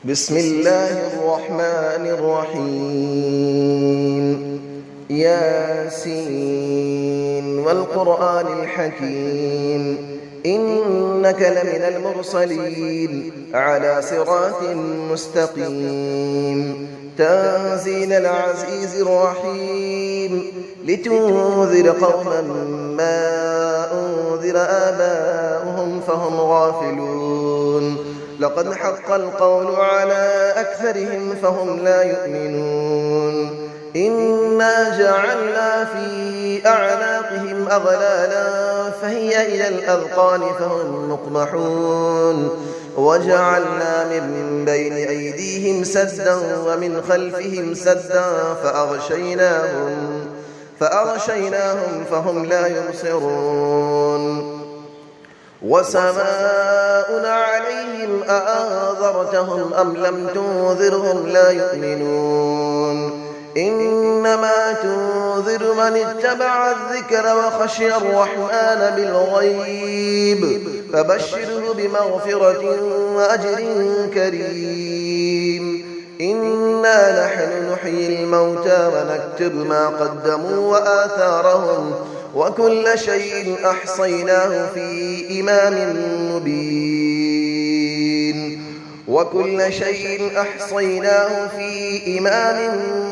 بسم الله الرحمن الرحيم ياسين والقرآن الحكيم إنك لمن المرسلين على صراط مستقيم تنزيل العزيز الرحيم لتنذر قوما ما أنذر آباؤهم فهم غافلون لقد حق القول على أكثرهم فهم لا يؤمنون إنا جعلنا في أعناقهم أغلالا فهي إلى الأذقان فهم مقمحون وجعلنا من بين أيديهم سدا ومن خلفهم سدا فأغشيناهم فهم لا يبصرون وسماء عليهم أأنذرتهم أم لم تنذرهم لا يؤمنون إنما تنذر من اتبع الذكر وخشي الرحمن بالغيب فبشره بمغفرة وأجر كريم إنا نحن نحيي الموتى ونكتب ما قدموا وآثارهم وكل شيء أحصيناه في إمام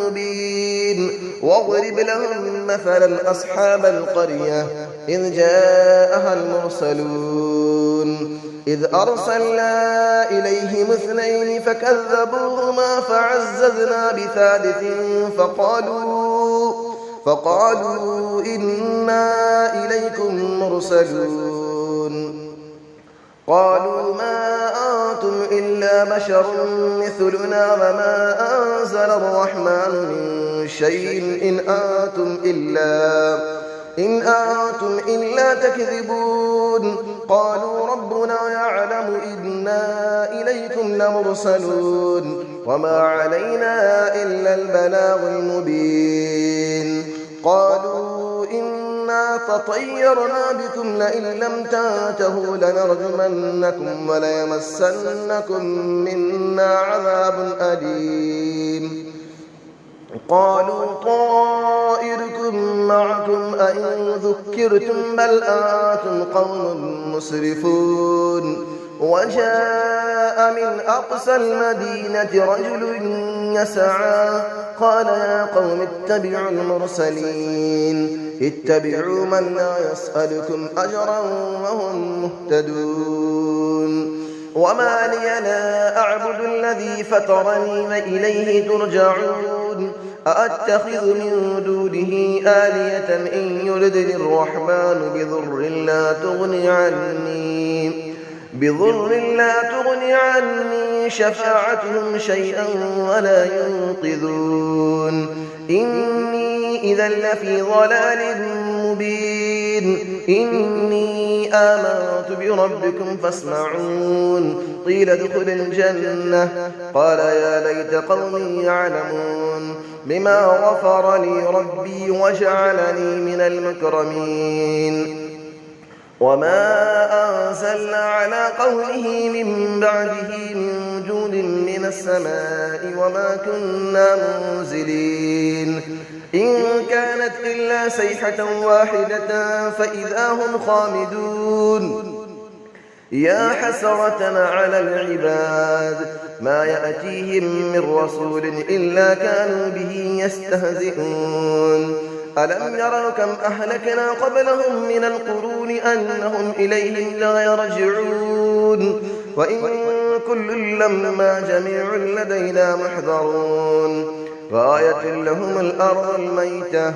مبين واضرب لهم مثلا أصحاب القرية إذ جاءها المرسلون إذ أرسلنا إليهم 2 فكذبوهما فعززنا بثالث فقالوا إنا إليكم مرسلون قالوا ما أنتم إلا بشر مثلنا وما أنزل الرحمن من شيء إن أنتم إلا تكذبون قالوا ربنا يعلم إنا إليكم لمرسلون وما علينا إلا البلاغ المبين قالوا إنا تطيرنا بكم لئن لم تنتهوا لنرجمنكم وليمسنكم منا عذاب أليم قالوا طائركم معكم أئن ذكرتم بل أنتم قوم مسرفون وجاء من أقصى المدينة رجل يسعى قال يا قوم اتبعوا المرسلين اتبعوا من لا يسألكم أجرا وهم مهتدون وما لي لا أعبد الذي فطرني وإليه ترجعون أأتخذ من دونه آلية إن يردني الرحمن بضر لا تغني عني شفاعتهم شيئا ولا ينقذون إني إذا لفي ضلال مبين إني آمنت بربكم فاسمعون قيل ادخل الجنة قال يا ليت قومي يعلمون بما غفر لي ربي وجعلني من المكرمين وما أنزلنا على قوله من بعده من جود من السماء وما كنا منزلين إن كانت إلا صيحة واحدة فإذا هم خامدون يا حسرة على العباد ما يأتيهم من رسول إلا كانوا به يستهزئون ألم يروا كم أهلكنا قبلهم من القرون أنهم إليهم لا يرجعون وإن كل لما جميع لدينا محضرون وآية لهم الأرض الميتة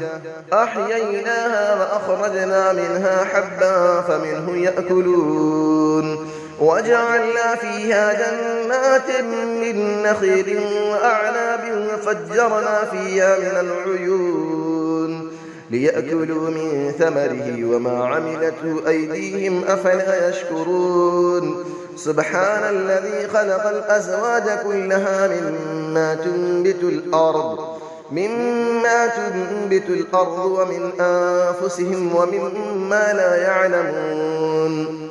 أحييناها وأخرجنا منها حبا فمنه يأكلون وجعلنا فيها جنات من نخيل وأعناب وفجرنا فيها من العيون ليأكلوا من ثمره وما عملته أيديهم أفلا يشكرون سبحان الذي خلق الأزواج كلها مما تنبت الأرض ومن أنفسهم ومما لا يعلمون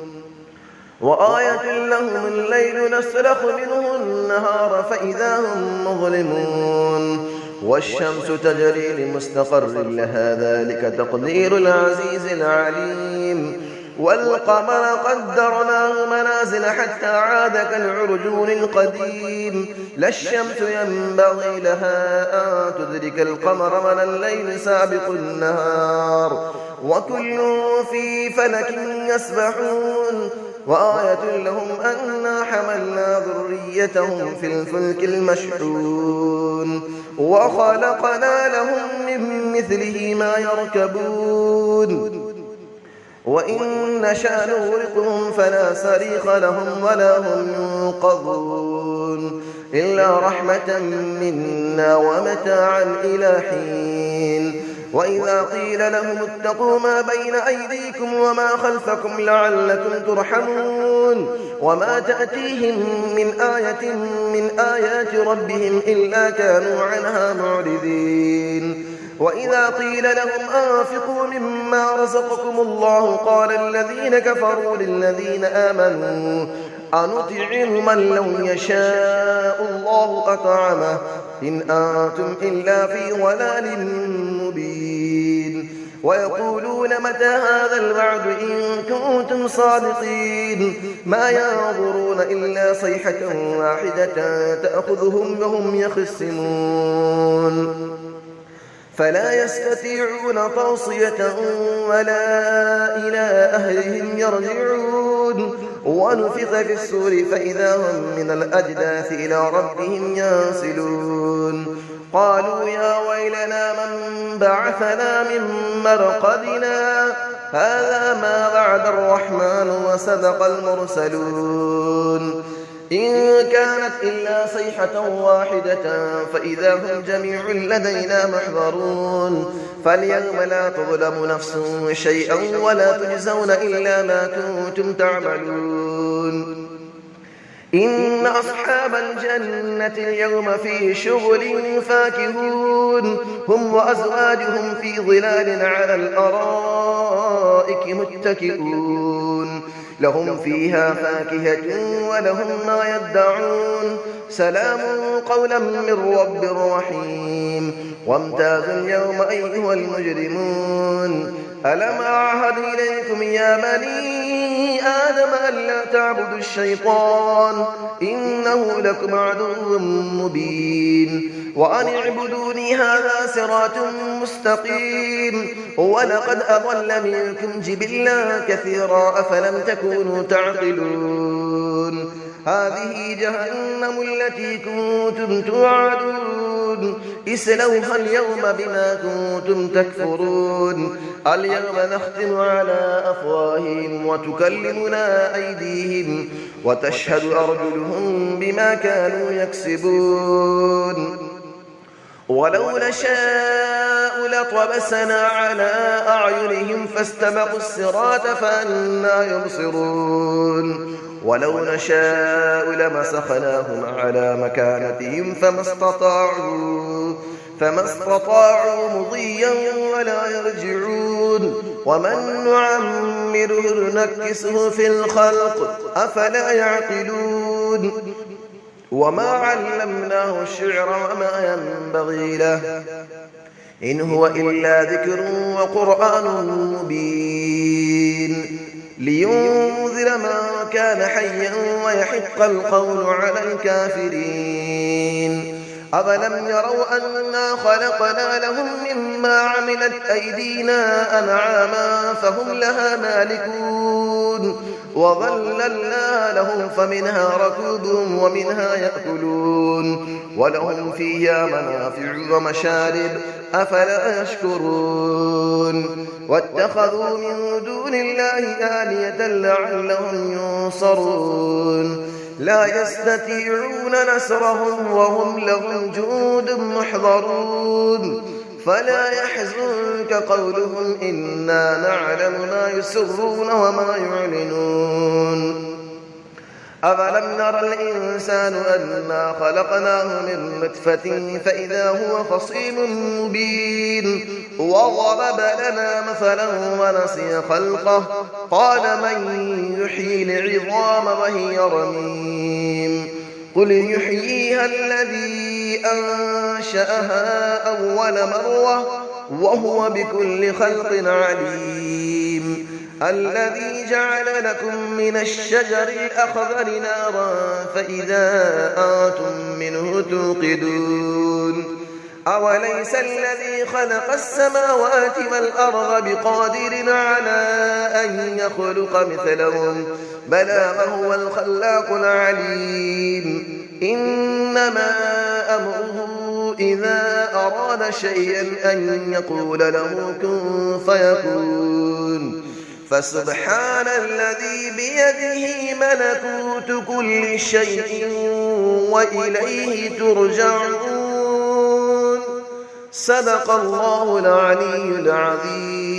وآية لهم الليل نسلخ منه النهار فإذا هم مظلمون والشمس تجري لمستقر لها ذلك تقدير العزيز العليم والقمر قدرناه منازل حتى عاد كالعرجون القديم لا الشمس ينبغي لها أن تدرك القمر ولا الليل سابق النهار وكل في فلك يسبحون وآية لهم أنا حملنا ذريتهم في الفلك المشحون وخلقنا لهم من مثله ما يركبون وإن نشأ نغرقهم فلا صريخ لهم ولا هم ينقذون إلا رحمة منا ومتاعا إلى حين وإذا قيل لهم اتقوا ما بين أيديكم وما خلفكم لعلكم ترحمون وما تأتيهم من آية من آيات ربهم إلا كانوا عنها معرضين وإذا قيل لهم أنفقوا مما رزقكم الله قال الذين كفروا للذين آمنوا أنطعم من لو يشاء الله أطعمه إن أنتم إلا في ضلال مبين ويقولون متى هذا الوعد إن كنتم صادقين ما ينظرون إلا صيحة واحدة تأخذهم وهم يخصمون فلا يستطيعون توصية ولا إلى أهلهم يرجعون ونفخ في السور فإذا هم من الأجداث إلى ربهم ينسلون قالوا يا ويلنا من بعثنا من مرقدنا هذا ما وعد الرحمن وصدق المرسلون إن كانت إلا صيحة واحدة فإذا هم جميع لدينا محضرون فاليوم لا تظلم نفس شيئا ولا تجزون إلا ما كنتم تعملون إن أصحاب الجنة اليوم في شغل فاكهون هم وأزواجهم في ظلال على الأرائك متكئون لهم فيها فاكهة ولهم ما يدعون سلام قولا من رب رحيم وامتازوا اليوم أيها المجرمون ألم أعهد إليكم يا بني آدم ألا تعبدوا الشيطان إنه لكم عدو مبين وأن اعبدوني هذا صراط مستقيم ولقد أضل منكم جبلا كثيرا أفلم تكونوا تعقلون هذه جهنم التي كنتم توعدون اسلوها اليوم بما كنتم تكفرون اليوم نختم على أفواههم وتكلمنا أيديهم وتشهد أرجلهم بما كانوا يكسبون ولو نشاء لطمسنا على أعينهم فاستبقوا الصراط فأنى يبصرون ولو نشاء لمسخناهم على مكانتهم فما استطاعوا مضيا ولا يرجعون ومن نعمره نكسه في الخلق أفلا يعقلون وما علمناه الشعر وما ينبغي له إن هو إلا ذكر وقرآن مبين لينذر من كان حيا ويحق القول على الكافرين أفلم يروا أنا خلقنا لهم مما عملت أيدينا أنعاما فهم لها مالكون وظللنا لهم فمنها ركوبهم ومنها يأكلون ولهم فيها منافع ومشارب أفلا يشكرون واتخذوا من دون الله آلية لعلهم ينصرون لا يستطيعون نصرهم وهم لهم جند محضرون فلا يحزنك قولهم إنا نعلم ما يسرون وما يعلنون أفلم نرى الإنسان أنا خلقناه من نطفة فإذا هو خصيم مبين وضرب لنا مثلا ونسي خلقه قال من يحيي العظام وهي رميم قل يحييها الذي أنشأها أول مرة وهو بكل خلق عليم الذي جعل لكم من الشجر الأخضر نارا فإذا أنتم منه توقدون أوليس الذي خلق السماوات والأرض بقادر على أن يخلق مثلهم بلى وهو الخلاق العليم إنما أمره إذا أراد شيئا أن يقول له كن فيكون فسبحان الذي بيده ملكوت كل شيء وإليه ترجعون صدق الله العلي العظيم.